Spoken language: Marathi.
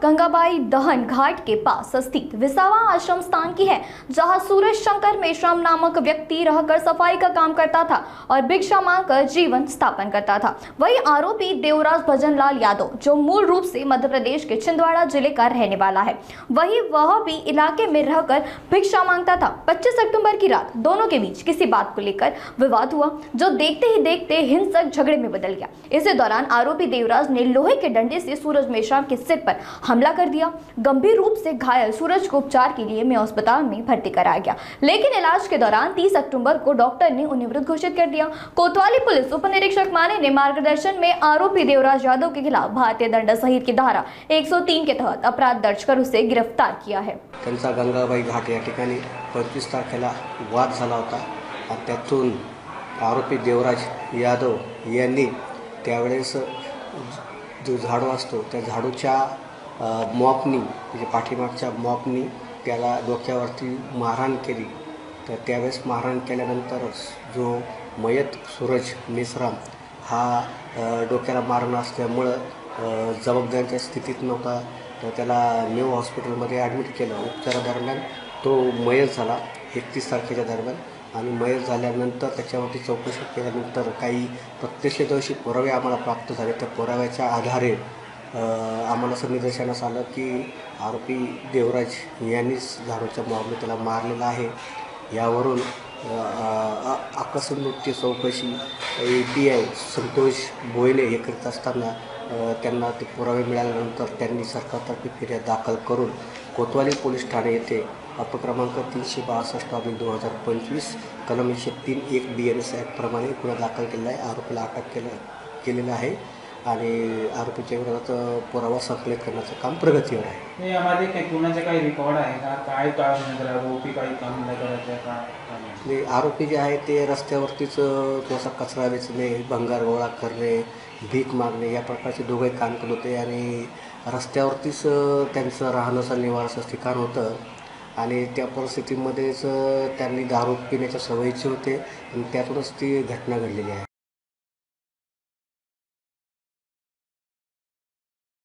गंगाबाई दहन घाट के पास स्थित विसावा आश्रम स्थान की है, जहां सूरज शंकर मेश्राम नामक व्यक्ति रहकर सफाई का काम करता था और भिक्षा मांगकर जीवन स्थापन करता था। वही आरोपी देवराज भजनलाल यादव, जो मूल रूप से मध्य प्रदेश के छिंदवाड़ा जिले का रहने वाला है, वह भी इलाके में रहकर भिक्षा मांगता था। 25 अक्टूबर की रात दोनों के बीच किसी बात को लेकर विवाद हुआ, जो देखते ही देखते हिंसक झगड़े में बदल गया। इसी दौरान आरोपी देवराज ने लोहे के डंडे से सूरज मेश्राम के सिर पर हमला कर दिया। गंभीर रूप से घायल सूरज को उपचार के लिए में अस्पताल में भर्ती कराया गया, लेकिन इलाज के दौरान 30 अक्टूबर को डॉक्टर ने उन्हें मृत घोषित कर दिया। कोतवाली पुलिस उप निरीक्षक माने ने मार्गदर्शन में आरोपी देवराज यादव के खिलाफ भारतीय दंड संहिता की धारा 103 के तहत अपराध दर्ज कर उसे गिरफ्तार किया है। त्यांचा गंगाबाई घाट या ठिकाणी 25 तारखेला वाद झाला होता आणि त्यातून आरोपी देवराज यादव यांनी त्यावेळेस जो झाडू असतो त्या झाडूच्या मॉपनी, म्हणजे पाठीमागच्या मॉपनी त्याला डोक्यावरती मारहाण केली। तर त्यावेळेस मारहाण केल्यानंतर जो मयत सूरज मेश्राम हा डोक्याला मारण असल्यामुळं जबाबदारीच्या स्थितीत नव्हता, तर त्याला न्यू हॉस्पिटलमध्ये ॲडमिट केलं। उपचारादरम्यान तो मयत झाला 31 तारखेच्या दरम्यान, आणि मयत झाल्यानंतर त्याच्यावरती चौकशी केल्यानंतर काही प्रत्यक्षदर्शी पुरावे आम्हाला प्राप्त झाले। त्या पुराव्याच्या आधारे आम्हाला असं निदर्शनास आलं की आरोपी देवराज यांनीच झाडूच्या मॉबने त्याला मारलेला आहे। यावरून आकस्मिक चौकशी API संतोष बोयले हे करीत असताना त्यांना ते पुरावे मिळाल्यानंतर त्यांनी सरकारतर्फे फिर्याद दाखल करून कोतवाली पोलीस ठाणे येथे अपक्रमांक 362/2025 कलम 103(1) BNS ॲक्टप्रमाणे गुन्हा दाखल केलेला आहे। आरोपीला अटक केलेलं आहे आणि आरोपीच्या विरोधात पुरावा संकलित करण्याचं काम प्रगतीवर आहे। यामध्ये काही गुन्ह्याचे काही रेकॉर्ड आहे का? काय आरोपी काही काम नाही करायचं का? आरोपी जे आहे ते रस्त्यावरतीच थोडासा कचरा वेचणे, भंगार गोळा करणे, भीक मागणे या प्रकारचे दोघे काम करत होते आणि रस्त्यावरतीच त्यांचं राहण्याचं निवासाचं ठिकाण होतं आणि त्या परिस्थितीमध्येच त्यांनी दारू पिण्याच्या सवयीचे होते आणि त्यातूनच ती घटना घडलेली आहे।